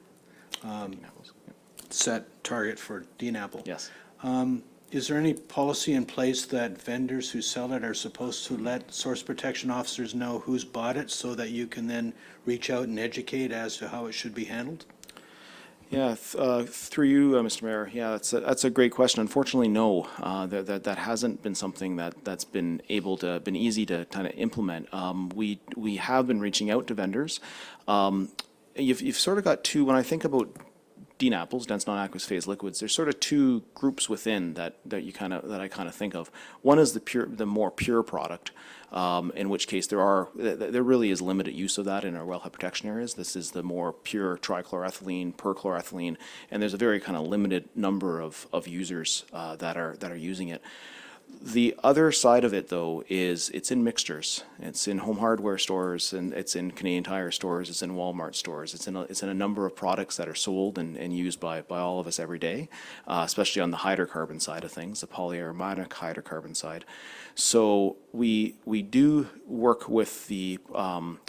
set target for Dean Apple. Yes. Is there any policy in place that vendors who sell it are supposed to let source protection officers know who's bought it so that you can then reach out and educate as to how it should be handled? Yeah, through you, Mr. Mayor. Yeah, that's a great question. Unfortunately, no. That hasn't been something that's been easy to kind of implement. We have been reaching out to vendors. You've sort of got two. When I think about Dean apples, dense non-aqueous phase liquids, there's sort of two groups within that I kind of think of. One is the more pure product, in which case there really is limited use of that in our wellhead protection areas. This is the more pure trichloroethylene, perchloroethylene, and there's a very kind of limited number of users that are using it. The other side of it, though, is it's in mixtures. It's in home hardware stores, and it's in Canadian Tire stores. It's in Walmart stores. It's in a number of products that are sold and used by all of us every day, especially on the hydrocarbon side of things, the polyaromatic hydrocarbon side. So we do work with the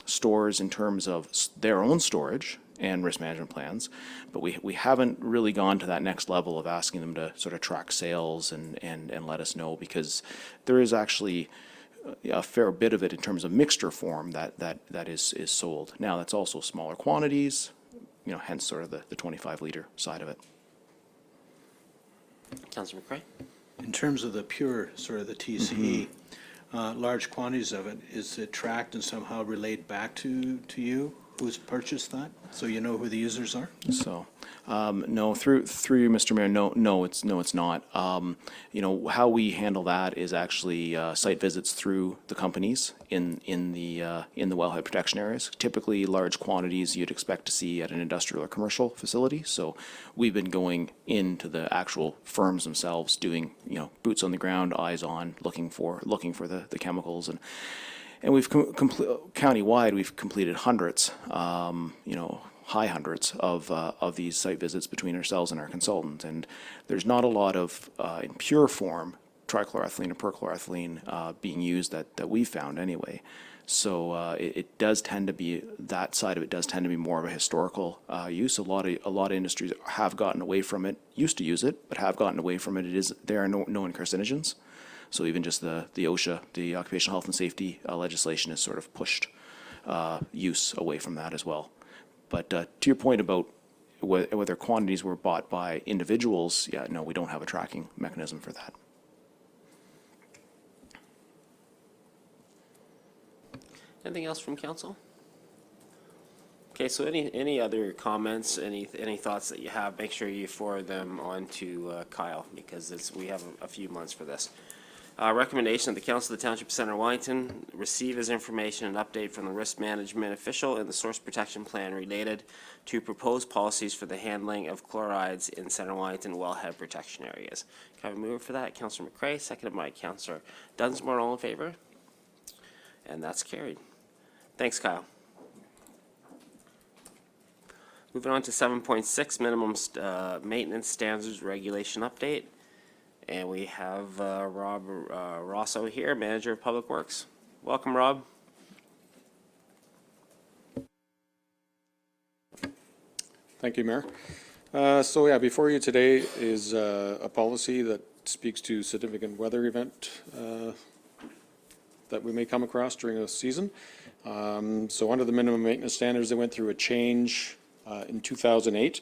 stores in terms of their own storage and risk management plans, but we haven't really gone to that next level of asking them to sort of track sales and let us know, because there is actually a fair bit of it in terms of mixture form that is sold. Now, that's also smaller quantities, hence sort of the 25-liter side of it. Councillor McCray? In terms of the pure, sort of the TCE, large quantities of it, is it tracked and somehow relayed back to you? Who's purchased that, so you know who the users are? So, no, through you, Mr. Mayor, no, it's not. How we handle that is actually site visits through the companies in the wellhead protection areas. Typically, large quantities you'd expect to see at an industrial or commercial facility. So, we've been going into the actual firms themselves, doing boots on the ground, eyes on, looking for the chemicals and we've countywide, we've completed hundreds, high hundreds of these site visits between ourselves and our consultant. And there's not a lot of, in pure form, trichloroethylene or perchloroethylene being used that we found anyway. So it does tend to be, that side of it does tend to be more of a historical use. A lot of industries have gotten away from it, used to use it, but have gotten away from it. There are known carcinogens. So even just the OSHA, the Occupational Health and Safety legislation has sort of pushed use away from that as well. But to your point about whether quantities were bought by individuals, yeah, no, we don't have a tracking mechanism for that. Anything else from council? Okay, so any other comments, any thoughts that you have, make sure you forward them on to Kyle, because we have a few months for this. Recommendation that the Council of the Township of Center Wellington receive as information an update from the risk management official and the source protection plan related to proposed policies for the handling of chlorides in Center Wellington wellhead protection areas. Can I have a mover for that? Councillor McCray, seconded by Councillor Dunsmore. All in favor? And that's carried. Thanks, Kyle. Moving on to 7.6, minimum maintenance standards regulation update. And we have Rob Rosso here, Manager of Public Works. Welcome, Rob. Thank you, Mayor. So yeah, before you today is a policy that speaks to significant weather event that we may come across during a season. So under the minimum maintenance standards, they went through a change in 2008.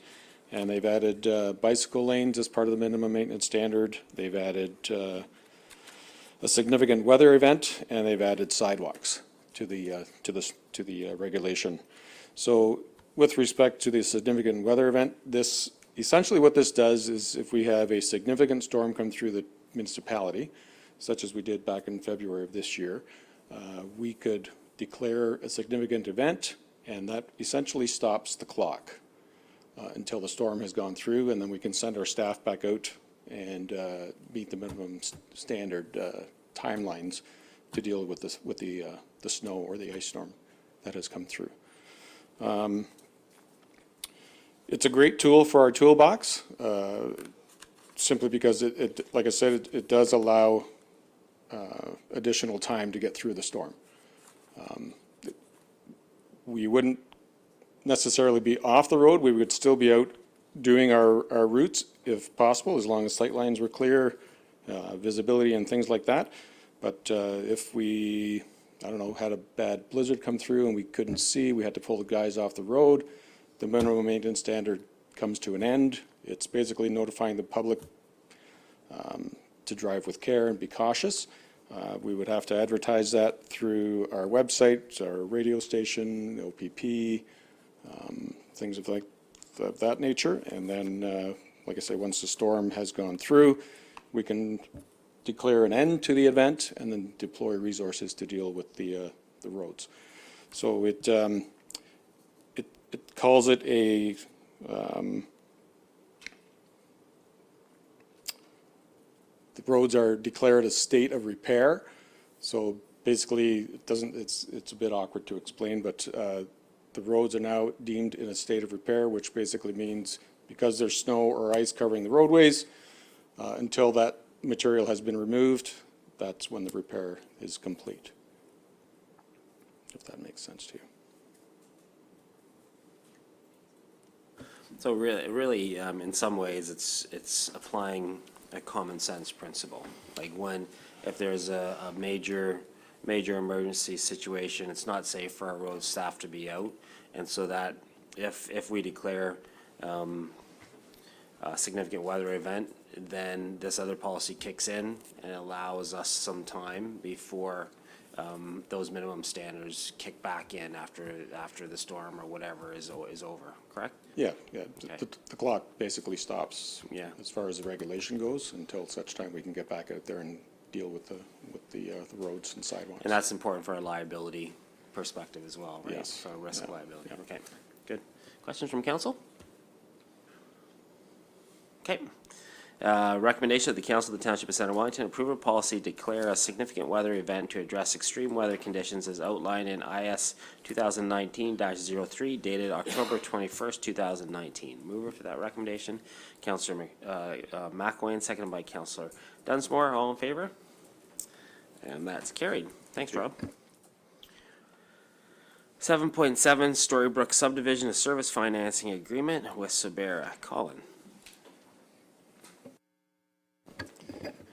And they've added bicycle lanes as part of the minimum maintenance standard. They've added a significant weather event, and they've added sidewalks to the regulation. So with respect to the significant weather event, this essentially what this does is if we have a significant storm come through the municipality, such as we did back in February of this year, we could declare a significant event, and that essentially stops the clock until the storm has gone through, and then we can send our staff back out and meet the minimum standard timelines to deal with the snow or the ice storm that has come through. It's a great tool for our toolbox, simply because it like I said, it does allow additional time to get through the storm. We wouldn't necessarily be off the road. We would still be out doing our routes if possible, as long as sight lines were clear, visibility and things like that. But if we, I don't know, had a bad blizzard come through and we couldn't see, we had to pull the guys off the road, the minimum maintenance standard comes to an end. It's basically notifying the public to drive with care and be cautious. We would have to advertise that through our website, our radio station, OPP, things of that nature. And then, like I say, once the storm has gone through, we can declare an end to the event and then deploy resources to deal with the roads. So it calls it a the roads are declared a state of repair. So basically, it's a bit awkward to explain, but the roads are now deemed in a state of repair, which basically means because there's snow or ice covering the roadways, until that material has been removed, that's when the repair is complete. If that makes sense to you. So really, in some ways, it's applying a common sense principle. Like if there's a major emergency situation, it's not safe for our road staff to be out, and so that if we declare a significant weather event, then this other policy kicks in and allows us some time before those minimum standards kick back in after the storm or whatever is over, correct? Yeah. Okay. The clock basically stops. Yeah. As far as the regulation goes, until such time we can get back out there and deal with the roads and sidewalks. And that's important for a liability perspective as well, right? Yes. For risk Yeah. liability. Yeah. Okay, good. Questions from council? Okay. Recommendation of the Council of the Township of Center Wellington approve a policy to declare a significant weather event to address extreme weather conditions as outlined in IS 2019-03 dated October 21st, 2019. Mover for that recommendation, Councillor McElwain, seconded by Councillor Dunsmore. All in favor? And that's carried. Thanks, Rob. 7.7, Storybrooke subdivision, a service financing agreement with Sabera. Colin.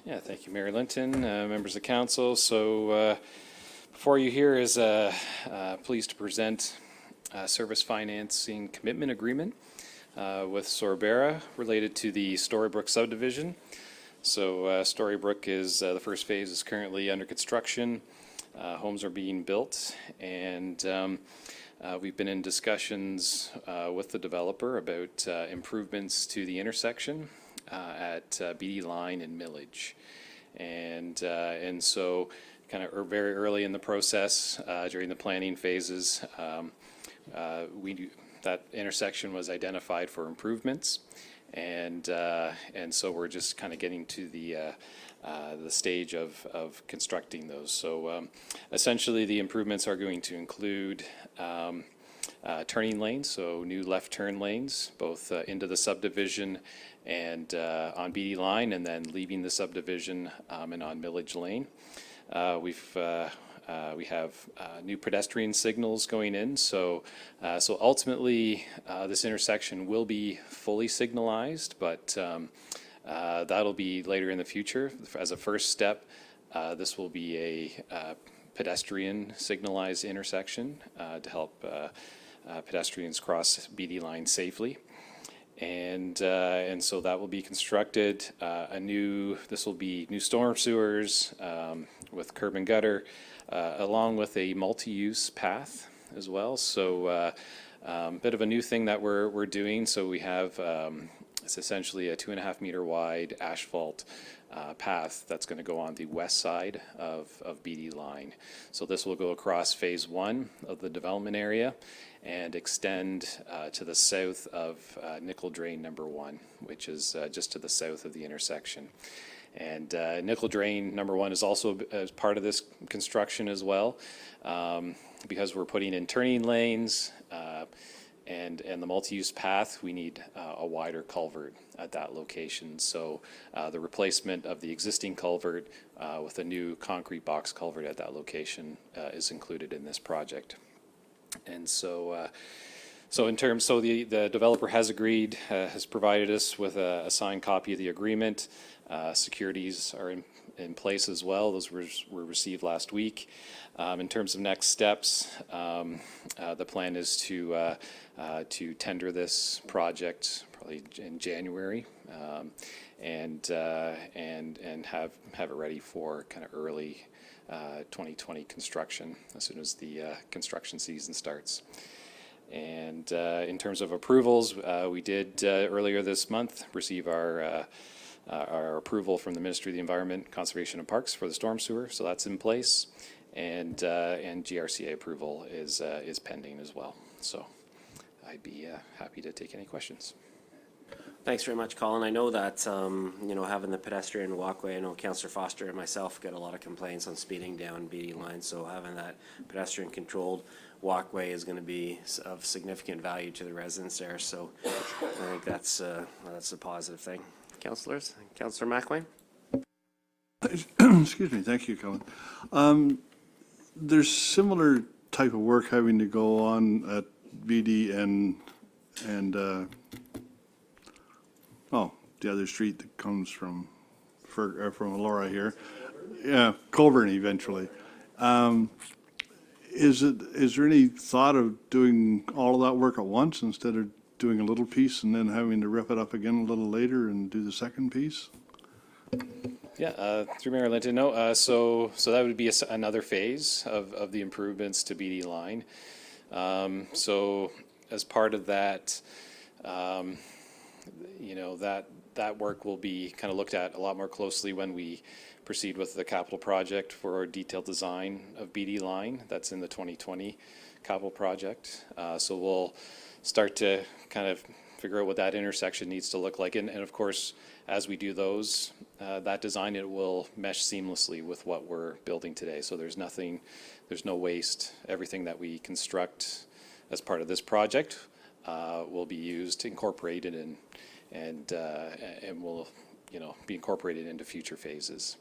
Yeah, thank you, Mayor Linton, members of council. So before you here is pleased to present a service financing commitment agreement with Sorbera related to the Storybrooke subdivision. So Storybrooke is the first phase is currently under construction. Homes are being built, and we've been in discussions with the developer about improvements to the intersection at BD Line and Millage. And so kind of very early in the process, during the planning phases, that intersection was identified for improvements. And so we're just kind of getting to the stage of constructing those. So essentially the improvements are going to include turning lanes, so new left turn lanes, both into the subdivision and on BD Line, and then leaving the subdivision and on Millage Lane. We have new pedestrian signals going in, so ultimately this intersection will be fully signalized, but that'll be later in the future. As a first step, this will be a pedestrian signalized intersection to help pedestrians cross BD Line safely. And so that will be constructed. This will be new storm sewers with curb and gutter, along with a multi-use path as well. So bit of a new thing that we're doing. So we have it's essentially a 2.5 meter wide asphalt path that's going to go on the west side of BD Line. So this will go across phase 1 of the development area and extend to the south of Nickel Drain number 1, which is just to the south of the intersection. And Nickel Drain number 1 is also as part of this construction as well, because we're putting in turning lanes and the multi-use path. We need a wider culvert at that location. So the replacement of the existing culvert with a new concrete box culvert at that location is included in this project. And so the developer has agreed, has provided us with a signed copy of the agreement. Securities are in place as well. Those were received last week. In terms of next steps, the plan is to tender this project probably in January, and have it ready for kind of early 2020 construction as soon as the construction season starts. And in terms of approvals, we did earlier this month receive our approval from the Ministry of the Environment, Conservation and Parks for the storm sewer, so that's in place, and GRCA approval is pending as well. So I'd be happy to take any questions. Thanks very much, Colin. I know that, having the pedestrian walkway, I know Councillor Foster and myself get a lot of complaints on speeding down BD Line, so having that pedestrian controlled walkway is going to be of significant value to the residents there, so I think that's a positive thing. Councillors? Councillor McLean? Excuse me, thank you, Colin. There's similar type of work having to go on at BD and the other street that comes from Elora here. Yeah, Colburn eventually. Is there any thought of doing all of that work at once instead of doing a little piece and then having to rip it up again a little later and do the second piece? Yeah, through Mayor Linton, no. So that would be another phase of the improvements to BD Line. So as part of that, that work will be kind of looked at a lot more closely when we proceed with the capital project for our detailed design of BD Line. That's in the 2020 capital project. So we'll start to kind of figure out what that intersection needs to look like. And of course, as we do those, that design, it will mesh seamlessly with what we're building today. So there's no waste. Everything that we construct as part of this project will be used, incorporated, and will be incorporated into future phases.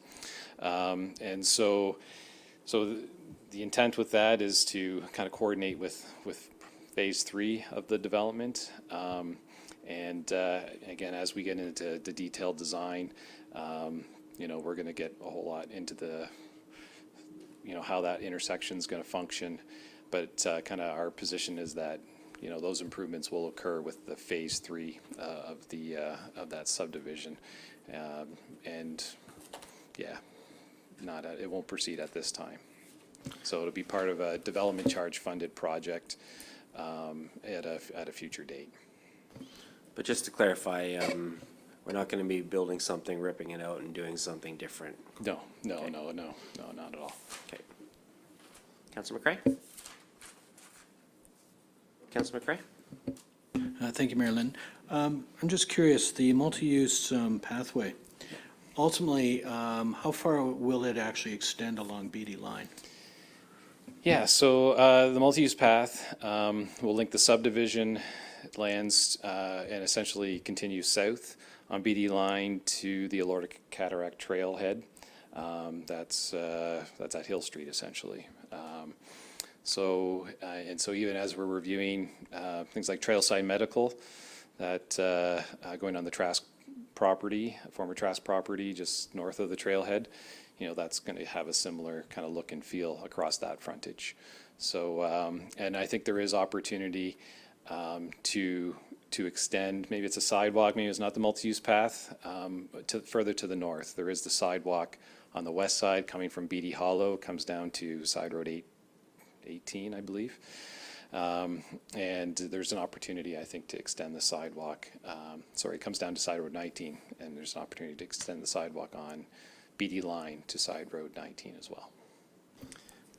And so So the intent with that is to kind of coordinate with phase 3 of the development. And again, as we get into the detailed design, you know, we're going to get a whole lot into the, you know, how that intersection is going to function. But kind of our position is that, you know, those improvements will occur with the phase 3 of that subdivision. And yeah, it won't proceed at this time. So it'll be part of a development charge funded project at a future date. But just to clarify, we're not going to be building something, ripping it out, and doing something different. No, not at all. Okay. Councilor McCray? Councilor McCray? Thank you, Mayor Lynn. I'm just curious, the multi-use pathway, ultimately, how far will it actually extend along BD line? Yeah, so the multi-use path will link the subdivision lands and essentially continue south on BD line to the Alorta Cataract Trailhead. That's at Hill Street essentially. So even as we're reviewing things like Trailside Medical, that going on the Trask property, former Trask property, just north of the trailhead, you know, that's going to have a similar kind of look and feel across that frontage. So, and I think there is opportunity to extend, maybe it's a sidewalk, maybe it's not the multi-use path, further to the north. There is the sidewalk on the west side coming from Beatty Hollow, comes down to Side Road 18, I believe. And there's an opportunity, I think, to extend the sidewalk. It comes down to Side Road 19, and there's an opportunity to extend the sidewalk on BD line to Side Road 19 as well.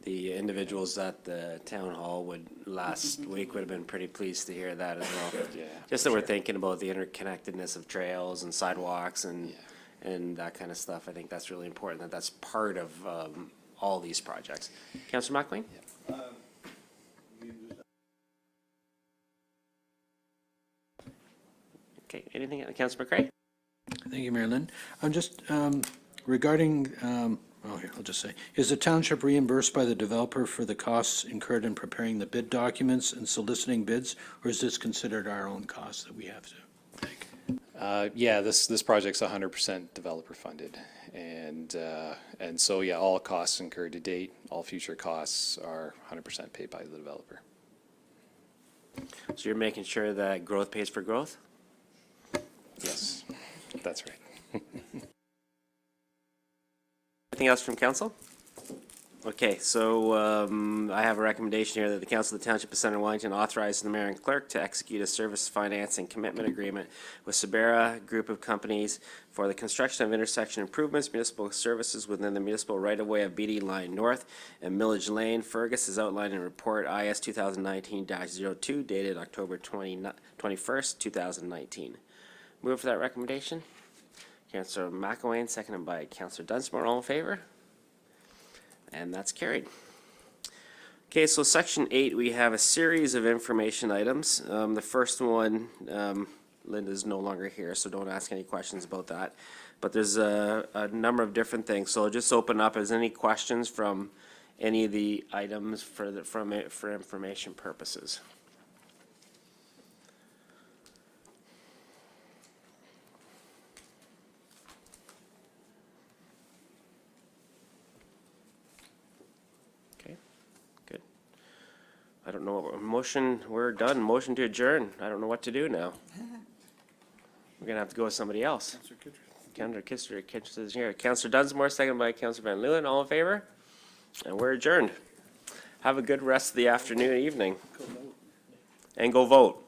The individuals at the town hall last week would have been pretty pleased to hear that as well. Yeah, Just that we're thinking about the interconnectedness of trails and sidewalks and that kind of stuff. I think that's really important, that's part of all these projects. Councillor McLean? Okay, anything, Councillor McCray? Thank you, Mayor Lynn. I'm just regarding, here, I'll just say, is the township reimbursed by the developer for the costs incurred in preparing the bid documents and soliciting bids, or is this considered our own cost that we have to take? Yeah, this project's 100% developer funded, and so yeah, all costs incurred to date, all future costs are 100% paid by the developer. So you're making sure that growth pays for growth? Yes, that's right. Anything else from council? Okay, so I have a recommendation here that the Council of the Township of Center Wellington authorizes the mayor and clerk to execute a service financing commitment agreement with Sabera Group of Companies for the construction of intersection improvements, municipal services within the municipal right-of-way of BD Line North and Millage Lane. Fergus is outlined in report IS 2019-02 dated October 21st, 2019. Move for that recommendation. Councillor McElwain, seconded by Councillor Dunsmore. All in favor? And that's carried. Okay, so section 8, we have a series of information items. The first one, Linda's no longer here, so don't ask any questions about that. But there's a number of different things. So I'll just open up. Is there any questions from any of the items for information purposes? I don't know, motion, we're done, motion to adjourn. I don't know what to do now. We're gonna have to go with somebody else. Councillor Kitcher is here. Councillor Dunsmore, second by Councillor Van Leeuwen, all in favor? And we're adjourned. Have a good rest of the afternoon, evening. And go vote.